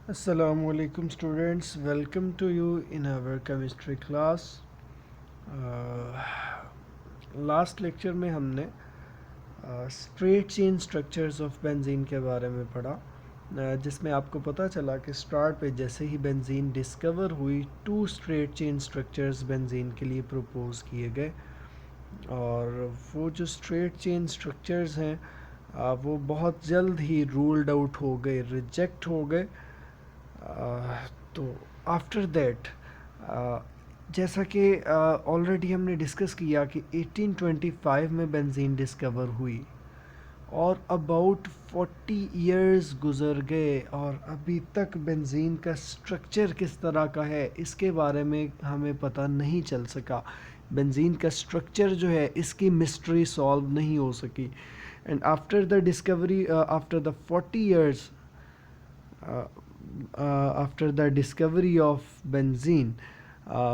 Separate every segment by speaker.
Speaker 1: Assalamualaikum students, welcome to you in our chemistry class. Last lecture में हमने straight chain structures of benzene के बारे में पढ़ा, जिसमें आपको पता चला कि स्टार्ट पे जैसे ही बेंजीन डिस्कवर हुई two straight chain structures benzene के लिए प्रपोज किए गए। और वो जो स्ट्रेट चेन स्ट्रक्चर्स हैं वो बहुत जल्द ही रूल्ड आउट हो गए, रिजेक्ट हो गए। तो आफ्टर दैट जैसा कि ऑलरेडी हमने डिस्कस किया कि 1825 में बेंजीन डिस्कवर हुई और अबाउट 40 इयर्स गुज़र गए और अभी तक बेंजीन का स्ट्रक्चर किस तरह का है इसके बारे में हमें पता नहीं चल सका। बेंजीन का स्ट्रक्चर जो है इसकी मिस्ट्री सॉल्व नहीं हो सकी। And after the discovery after the 40 years after the discovery of benzene,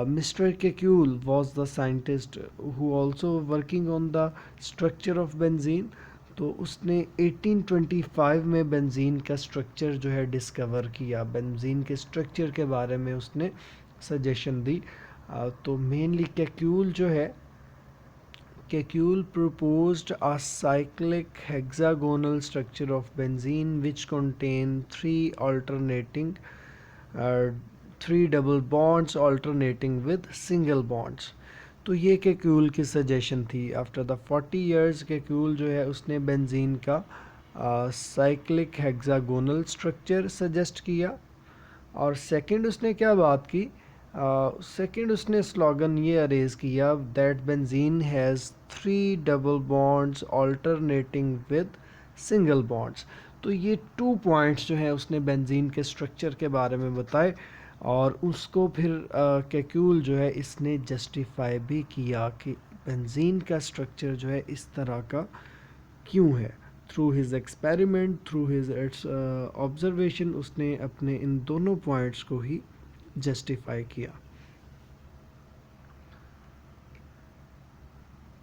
Speaker 1: Mr. Kekulé was the scientist who also working on the structure of benzene। तो उसने 1825 में बेंजीन का स्ट्रक्चर जो है डिस्कवर किया, बेंजीन के स्ट्रक्चर के बारे में उसने सजेशन दी। तो मेनली केक्यूल जो है, Kekulé proposed a cyclic hexagonal structure of benzene which contain uh, three double bonds alternating with single bonds। तो ये केक्यूल की सजेशन थी। आफ्टर द 40 years केक्यूल जो है उसने बेंजीन का साइक्लिक हेक्सागोनल स्ट्रक्चर सजेस्ट किया। और सेकंड उसने क्या बात की, सेकंड उसने स्लोगन ये अरेज किया that benzene has 3 double bonds alternating with single bonds. तो ये 2 पॉइंट्स जो है उसने बेंजीन के स्ट्रक्चर के बारे में बताए और उसको फिर केक्यूल जो है इसने जस्टिफाई भी किया कि बेंजीन का स्ट्रक्चर जो है इस तरह का क्यों है। Through his experiment, through his observation उसने अपने इन दोनों पॉइंट्स को ही जस्टिफाई किया।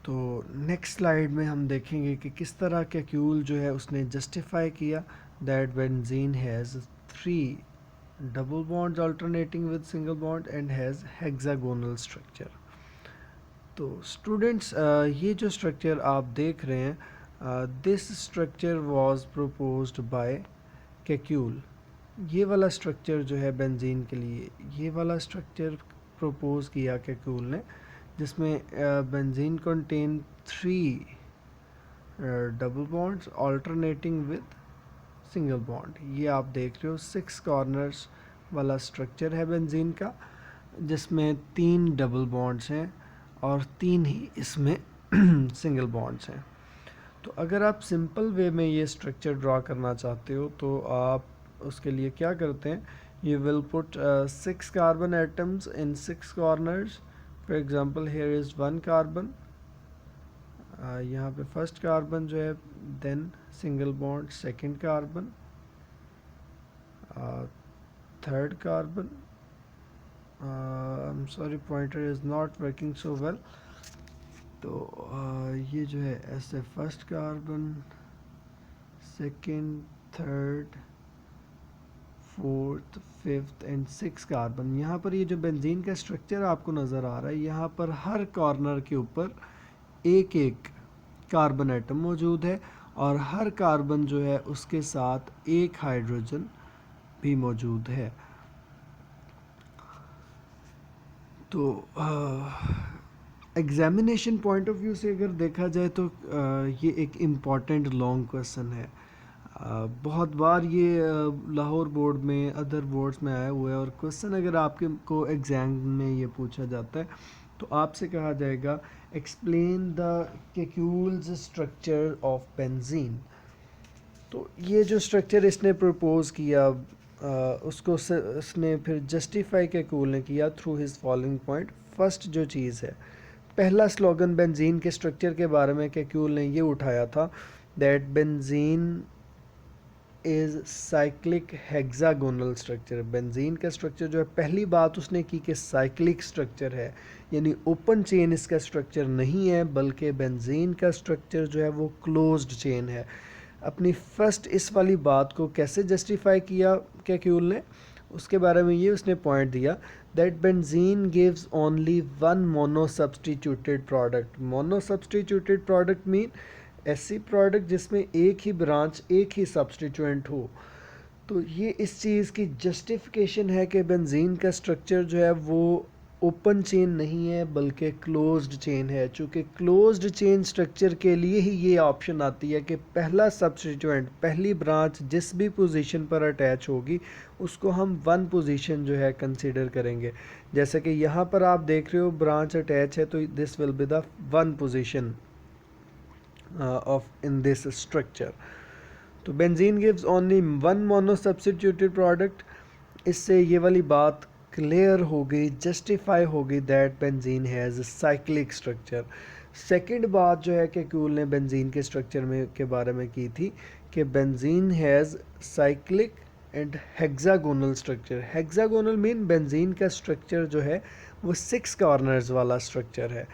Speaker 1: तो नेक्स्ट स्लाइड में हम देखेंगे कि किस तरह केक्यूल जो है उसने जस्टिफाई किया that benzene has 3 double bonds alternating with single bond and has hexagonal structure। तो स्टूडेंट्स ये जो स्ट्रक्चर आप देख रहे हैं, this structure was proposed by Kekule. ये वाला स्ट्रक्चर जो है बेंजीन के लिए, ये वाला स्ट्रक्चर प्रपोज किया केक्यूल ने, जिसमें benzene contain 3 double bonds alternating with single bond. ये आप देख रहे हो 6 कॉर्नर्स वाला स्ट्रक्चर है बेंजीन का, जिसमें 3 डबल बॉन्ड्स हैं और 3 ही इसमें सिंगल बॉन्ड्स हैं। तो अगर आप सिंपल वे में ये स्ट्रक्चर ड्रा करना चाहते हो तो आप उसके लिए क्या करते हैं, you will put 6 carbon atoms in 6 corners. For example here is 1 carbon, यहाँ पे फर्स्ट कार्बन जो है, then single bond second carbon, third carbon, I am sorry pointer is not working so well. तो ये जो है ऐसे first carbon, second, third, fourth, fifth and 6 carbon. यहाँ पर ये जो बेंजीन का स्ट्रक्चर आपको नज़र आ रहा है, यहाँ पर हर कॉर्नर के ऊपर एक एक कार्बन एटम मौजूद है और हर कार्बन जो है उसके साथ एक हाइड्रोजन भी मौजूद है। तो एग्जामिनेशन पॉइंट ऑफ व्यू से अगर देखा जाए तो ये एक इम्पॉर्टेंट लॉन्ग क्वेश्चन है। बहुत बार ये लाहौर बोर्ड में, अदर बोर्ड्स में आया हुआ है और क्वेश्चन अगर आपके को एग्ज़ाम में ये पूछा जाता है तो आपसे कहा जाएगा explain the Kekule's structure of benzene. तो ये जो स्ट्रक्चर इसने प्रपोज किया उसको इसने फिर जस्टिफाई केक्यूल ने किया through his following point. First जो चीज़ है, पहला स्लोगन बेंजीन के स्ट्रक्चर के बारे में केक्यूल ने ये उठाया था that benzene is cyclic hexagonal structure. Benzene का स्ट्रक्चर जो है, पहली बात उसने की कि साइक्लिक स्ट्रक्चर है, यानी ओपन चेन इसका स्ट्रक्चर नहीं है, बल्कि बेंजीन का स्ट्रक्चर जो है वो क्लोज्ड चेन है। अपनी फर्स्ट इस वाली बात को कैसे जस्टिफाई किया कैक्यूल ने, उसके बारे में ये उसने पॉइंट दिया that benzene gives only one mono substituted product. Mono substituted product mean ऐसी प्रोडक्ट जिसमें एक ही ब्रांच, एक ही सब्सटीट्यूएंट हो। तो ये इस चीज़ की जस्टिफिकेशन है कि बेंजीन का स्ट्रक्चर जो है वो ओपन चेन नहीं है बल्कि क्लोज्ड चेन है। चूँकि क्लोज्ड चेन स्ट्रक्चर के लिए ही ये ऑप्शन आती है कि पहला सब्स्टिट्यूएंट, पहली ब्रांच जिस भी पोजीशन पर अटैच होगी उसको हम वन पोजीशन जो है कंसीडर करेंगे। जैसे कि यहाँ पर आप देख रहे हो ब्रांच अटैच है, तो this will be the one position of in this structure. तो benzene gives only one mono substituted product. इससे ये वाली बात क्लियर हो गई, जस्टिफाई हो गई that benzene has cyclic structure. Second बात जो है कि क्यूल ने बेंजीन के स्ट्रक्चर में के बारे में की थी कि benzene has cyclic and hexagonal structure. Hexagonal mean benzene का स्ट्रक्चर जो है वो 6 कॉर्नर्स वाला स्ट्रक्चर है।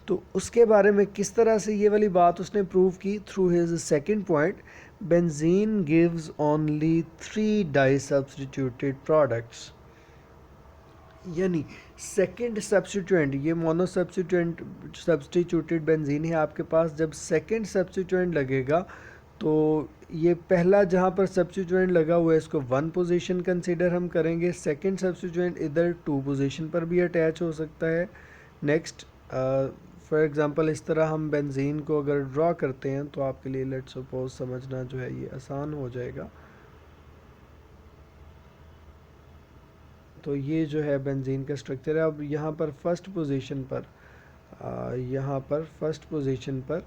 Speaker 1: तो उसके बारे में किस तरह से ये वाली बात उसने प्रूव की, through his second point, benzene gives only 3 di substituted products. यानी सेकंड सब्स्टिट्यूएंट, ये मोनो सब्स्टिट्यूटेड बेंजीन है आपके पास, जब सेकंड सब्स्टिट्यूएंट लगेगा तो ये पहला जहाँ पर सब्स्टिट्यूएंट लगा हुआ है इसको वन पोजीशन कंसीडर हम करेंगे। सेकंड सब्स्टिट्यूएंट इधर टू पोजीशन पर भी अटैच हो सकता है। नेक्स्ट फॉर एग्जांपल इस तरह हम बेंजीन को अगर ड्रॉ करते हैं तो आपके लिए लेट्स सपोज समझना जो है ये आसान हो जाएगा। तो ये जो है बेंजीन का स्ट्रक्चर है। अब यहाँ पर फर्स्ट पोजीशन पर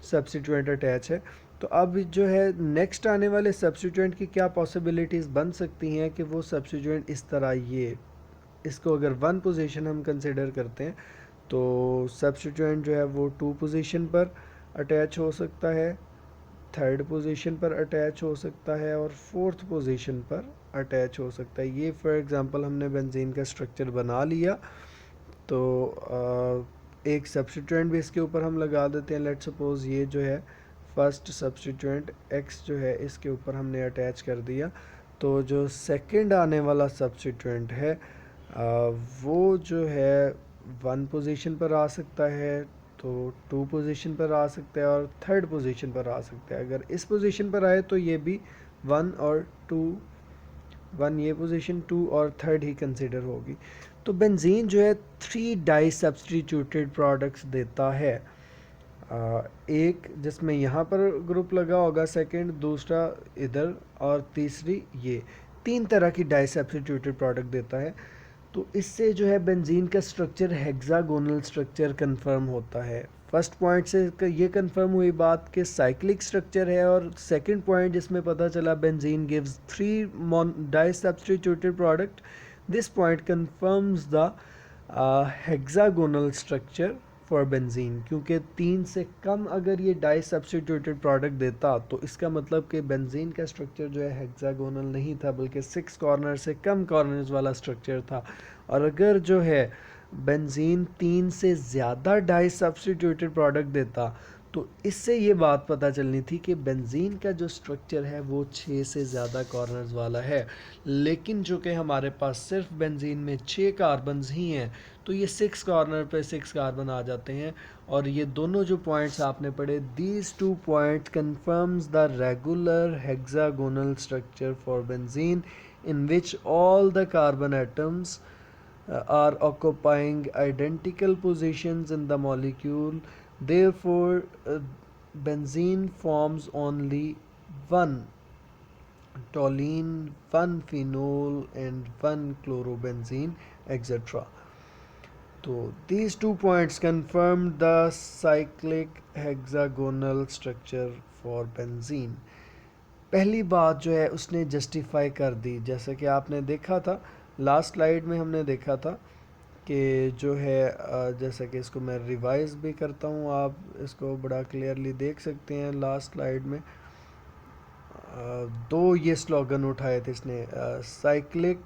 Speaker 1: सब्स्टिट्यूएंट अटैच है। तो अब जो है नेक्स्ट आने वाले सब्स्टिट्यूएंट की क्या पॉसिबिलिटीज़ बन सकती हैं कि वो सब्स्टिट्यूएंट इस तरह, ये इसको अगर वन पोजीशन हम कंसिडर करते हैं तो सब्स्टिट्यूएंट जो है वो टू पोजीशन पर अटैच हो सकता है, थर्ड पोजीशन पर अटैच हो सकता है और फोर्थ पोजीशन पर अटैच हो सकता है। ये फॉर एग्जांपल हमने बेंजीन का स्ट्रक्चर बना लिया। तो एक सब्स्टिट्यूएंट भी इसके ऊपर हम लगा देते हैं। लेट सपोज ये जो है फर्स्ट सब्स्टिट्यूएंट x जो है इसके ऊपर हमने अटैच कर दिया। तो जो सेकंड आने वाला सब्स्टिट्यूएंट है वो जो है वन पोजीशन पर आ सकता है, तो टू पोजीशन पर आ सकता है और थर्ड पोजीशन पर आ सकता है। अगर इस पोजीशन पर आए तो ये भी वन और टू, वन ये पोजीशन, टू और थर्ड ही कंसिडर होगी। तो बेंजीन जो है 3 डाई सब्स्टिट्यूटेड प्रोडक्ट्स देता है। एक जिसमें यहाँ पर ग्रुप लगा होगा सेकंड, दूसरा इधर और तीसरी ये, 3 तरह की डाई सब्स्टिट्यूटेड प्रोडक्ट देता है। तो इससे जो है बेंजीन का स्ट्रक्चर हेक्सागोनल स्ट्रक्चर कंफर्म होता है। फर्स्ट पॉइंट से ये कंफर्म हुई बात कि साइक्लिक स्ट्रक्चर है, और सेकंड पॉइंट जिसमें पता चला benzene gives 3 di substituted product, this point confirms the hexagonal structure for benzene. क्योंकि 3 से कम अगर ये डाई सब्स्टिट्यूटेड प्रोडक्ट देता तो इसका मतलब कि बेंजीन का स्ट्रक्चर जो है हेक्सागोनल नहीं था बल्कि 6 कॉर्नर से कम कॉर्नर्स वाला स्ट्रक्चर था। और अगर जो है बेंजीन 3 से ज़्यादा डाई सब्स्टिट्यूटेड प्रोडक्ट देता तो इससे ये बात पता चलनी थी कि बेंजीन का जो स्ट्रक्चर है वो 6 से ज़्यादा कॉर्नर्स वाला है। लेकिन जो कि हमारे पास सिर्फ बेंजीन में 6 कार्बन्स ही हैं, तो ये 6 कॉर्नर पे 6 कार्बन आ जाते हैं। और ये दोनों जो पॉइंट्स आपने पढ़े, these 2 points confirms the regular hexagonal structure for benzene in which all the carbon atoms are occupying identical positions in the molecule. Therefore, benzene forms only one toluene, one phenol and one chlorobenzene, etc. So these 2 points confirm the cyclic hexagonal structure for benzene. पहली बात जो है उसने justify कर दी। जैसा कि आपने देखा था लास्ट स्लाइड में, हमने देखा था कि जो है जैसा कि इसको मैं रिवाइज भी करता हूँ, आप इसको बड़ा क्लियरली देख सकते हैं। लास्ट स्लाइड में 2 ये स्लोगन उठाए थे इसने, साइक्लिक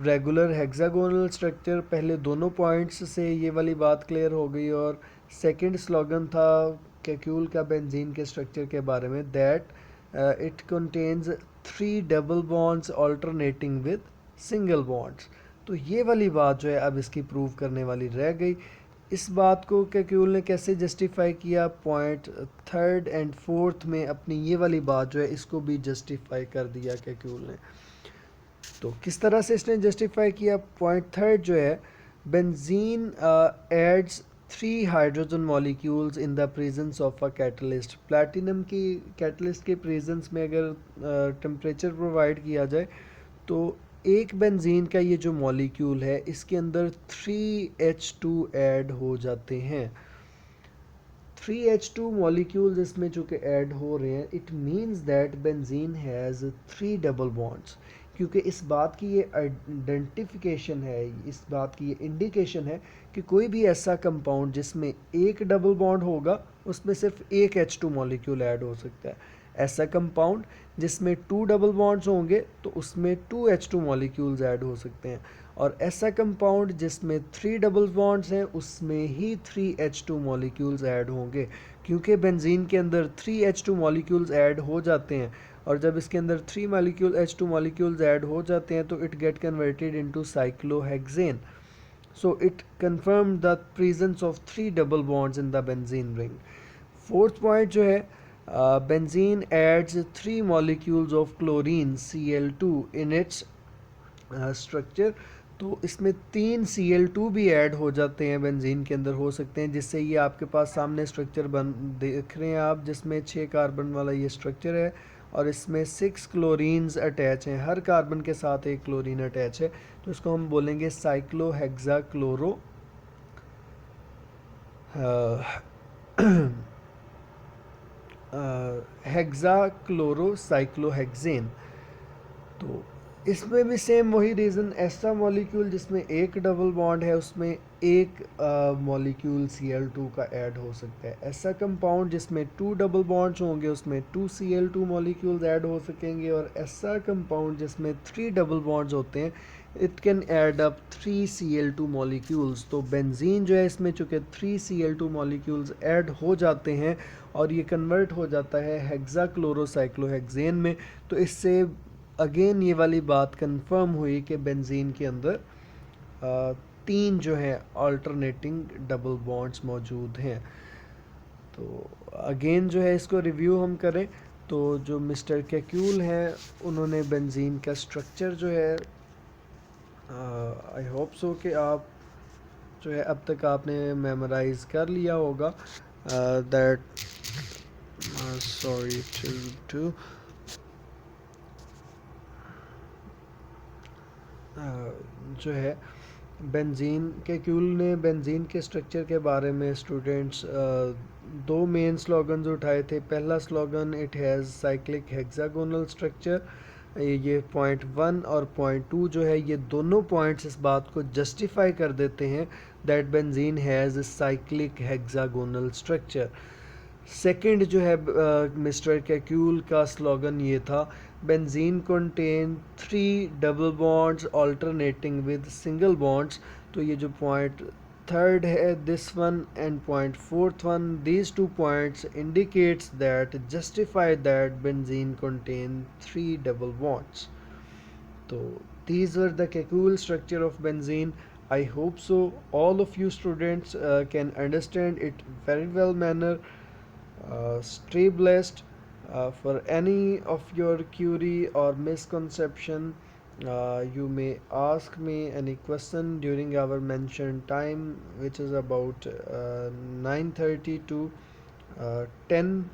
Speaker 1: रेगुलर हेक्सागोनल स्ट्रक्चर, पहले दोनों पॉइंट्स से ये वाली बात क्लियर हो गई। और सेकंड स्लोगन था कैक्यूल का बेंजीन के स्ट्रक्चर के बारे में, that it contains 3 double bonds alternating with single bonds. तो ये वाली बात जो है अब इसकी प्रूव करने वाली रह गई। इस बात को कैक्यूल ने कैसे जस्टिफाई किया, पॉइंट थर्ड एंड फोर्थ में अपनी ये वाली बात जो है इसको भी जस्टिफाई कर दिया कैक्यूल ने। तो किस तरह से इसने जस्टिफाई किया, पॉइंट थर्ड जो है, benzene adds 3 hydrogen molecules in the presence of a catalyst. Platinum की कैटलिस्ट के प्रेजेंस में अगर टेम्परेचर प्रोवाइड किया जाए तो एक बेंजीन का ये जो मॉलिक्यूल है इसके अंदर 3H2 ऐड हो जाते हैं। 3H2 मॉलिक्यूल्स इसमें चूँकि ऐड हो रहे हैं, it means that benzene has 3 double bonds. क्योंकि इस बात की ये आइडेंटिफिकेशन है, इस बात की ये इंडिकेशन है कि कोई भी ऐसा कंपाउंड जिसमें एक डबल बॉन्ड होगा उसमें सिर्फ एक H2 मॉलिक्यूल ऐड हो सकता है। ऐसा कंपाउंड जिसमें 2 डबल बॉन्ड्स होंगे तो उसमें 2H2 मॉलिक्यूल्स ऐड हो सकते हैं, और ऐसा कंपाउंड जिसमें 3 डबल बॉन्ड्स हैं उसमें ही 3H2 मॉलिक्यूल्स ऐड होंगे। क्योंकि बेंजीन के अंदर 3H2 मॉलिक्यूल्स ऐड हो जाते हैं, और जब इसके अंदर 3 मॉलिक्यूल H2 मॉलिक्यूल्स ऐड हो जाते हैं तो it get converted into cyclohexane. So it confirmed the presence of 3 double bonds in the benzene ring. Fourth point जो है, benzene adds 3 molecules of chlorine Cl2 in its structure। तो इसमें 3 Cl2 भी add हो जाते हैं बेंजीन के अंदर, हो सकते हैं, जिससे ये आपके पास सामने स्ट्रक्चर बन देख रहे हैं आप, जिसमें 6 कार्बन वाला ये स्ट्रक्चर है और इसमें 6 क्लोरीन्स अटैच हैं, हर कार्बन के साथ एक क्लोरीन अटैच है। तो इसको हम बोलेंगे साइक्लोहेक्साक्लोरो हेक्साक्लोरोसाइक्लोहेक्सेन। तो इसमें भी सेम वही रीज़न, ऐसा मॉलिक्यूल जिसमें एक डबल बॉन्ड है उसमें एक मॉलिक्यूल Cl2 का ऐड हो सकता है। ऐसा कंपाउंड जिसमें 2 डबल बॉन्ड्स होंगे उसमें 2 Cl2 मॉलिक्यूल्स ऐड हो सकेंगे, और ऐसा कंपाउंड जिसमें 3 डबल बॉन्ड्स होते हैं it can add up 3 Cl2 molecules. तो बेंजीन जो है इसमें चूँकि 3 Cl2 मॉलिक्यूल्स ऐड हो जाते हैं और ये कन्वर्ट हो जाता है हेक्साक्लोरोसाइक्लोहेक्सेन में, तो इससे अगेन ये वाली बात कंफर्म हुई कि बेंजीन के अंदर 3 जो है अल्टरनेटिंग डबल बॉन्ड्स मौजूद हैं। तो अगेन जो है इसको रिव्यू हम करें तो जो मिस्टर कैक्यूल हैं उन्होंने बेंजीन का स्ट्रक्चर जो है, आई होप सो कि आप जो है अब तक आपने मेमोराइज कर लिया होगा, दैट सॉरी टू जो है बेंजीन कैक्यूल ने बेंजीन के स्ट्रक्चर के बारे में स्टूडेंट्स 2 मेन स्लोगन्स उठाए थे। पहला slogan, it has cyclic hexagonal structure, ये पॉइंट 1 और पॉइंट 2 जो है ये दोनों पॉइंट्स इस बात को जस्टिफाई कर देते हैं that benzene has cyclic hexagonal structure. Second जो है मिस्टर कैक्यूल का स्लोगन ये था, benzene contain 3 double bonds alternating with single bonds. तो ये जो पॉइंट थर्ड है this one and point fourth one, these 2 points indicates that justify that benzene contain 3 double bonds. तो these were the Kekulé structure of benzene. I hope so all of you students can understand it very well manner. Stay blessed. For any of your query or misconception, you may ask me any question during our mentioned time, which is about 9:30 to 10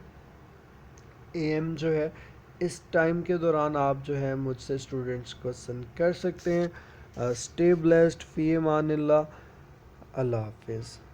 Speaker 1: AM जो है, इस time के दौरान आप जो है मुझसे students question कर सकते हैं। स्टे ब्लेस्ड, फ़ी अमानिल्लाह, अल्लाह हाफिज़।